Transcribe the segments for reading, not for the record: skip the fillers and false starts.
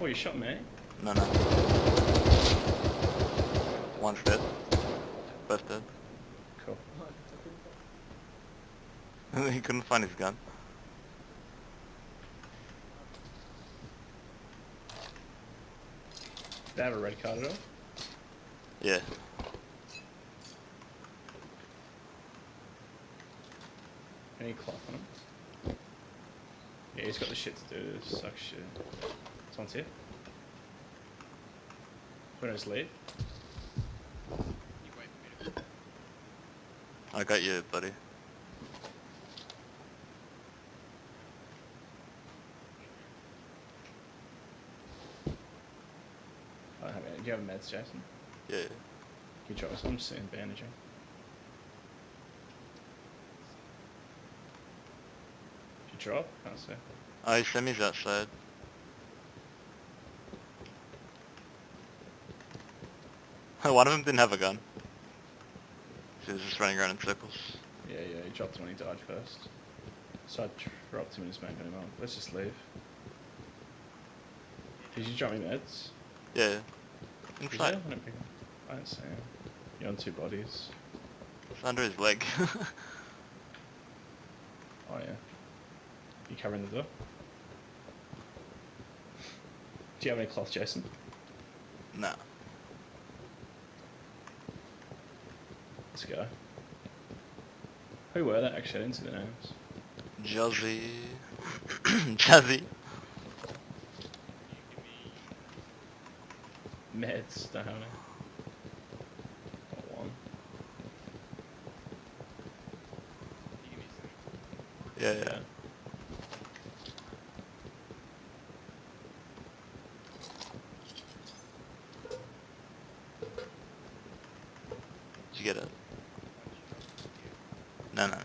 Oh, you shot me? No, no. One's dead. Both dead. Cool. He couldn't find his gun. They have a red card at all? Yeah. Any cloth on him? Yeah, he's got the shit to do. Suck shit. Someone's here. We're gonna just leave. I got you, buddy. I don't have any. Do you have meds, Jason? Yeah. Can you try this? I'm just sitting bandaging. Did you drop? Can't see. Oh, his semi's outside. One of them didn't have a gun. So he was just running around in circles. Yeah, he dropped him when he died first. So I dropped him and just made him up. Let's just leave. Did you drop me meds? Yeah. Did you? Inside. I didn't pick him. I didn't see him. You're on two bodies. It's under his leg. Oh yeah. You covering the door? Do you have any cloth, Jason? Nah. Let's go. Who were they actually? I didn't see the names. Jazzy. Jazzy. Meds, don't have any. Got one. Yeah, yeah. Did you get it? No, no, no.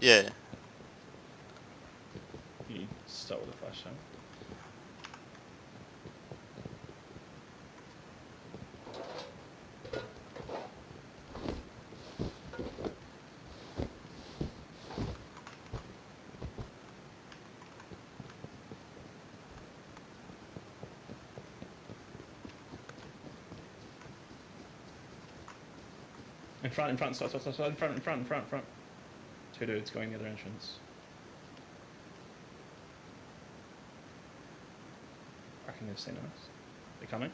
Yeah. You start with a flashlight. In front, stop, in front. Two dudes going the other entrance. I reckon they've seen us. They're coming.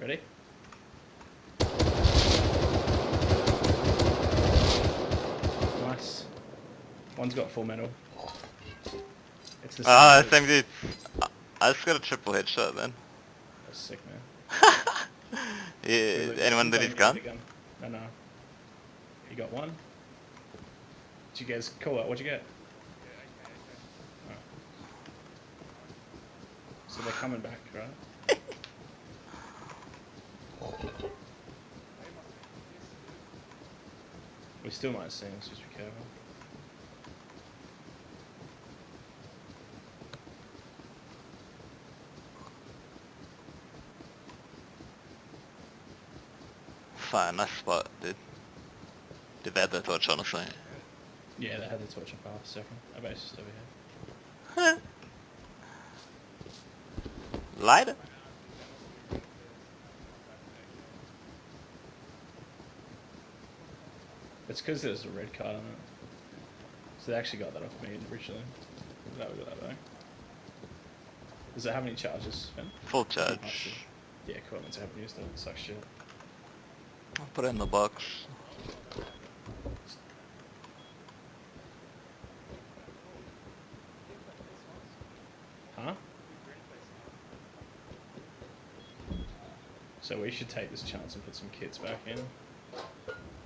Ready? Nice. One's got full metal. It's the Ah, dude. same dude. I just got a triple headshot then. That's sick, man. Yeah, anyone that he's gun? No. You got one? Did you guys call it? What'd you get? Oh. So they're coming back, right? We still might see them, so just be careful. Fine, nice spot, dude. Did they have the torch on or something? Yeah, they had the torch up half a second. I bet it's just over here. Lighter? It's because there's a red card on it. So they actually got that off me originally. That we got that back. Does it have any charges, Finn? Full charge. Yeah, cool. I haven't used it. It sucks shit. I'll put it in the box. Huh? So we should take this chance and put some kits back in.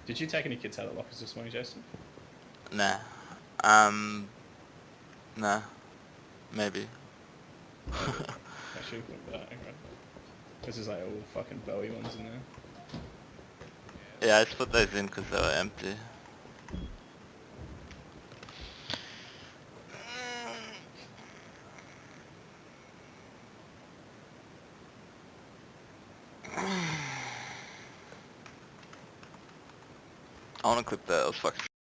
Did you take any kits out of lockers this morning, Jason? Nah. Nah. Maybe. Actually, put that back, right? This is like all fucking Bowie ones in there. Yeah, I just put those in because they were empty. I wanna clip that, it was fucking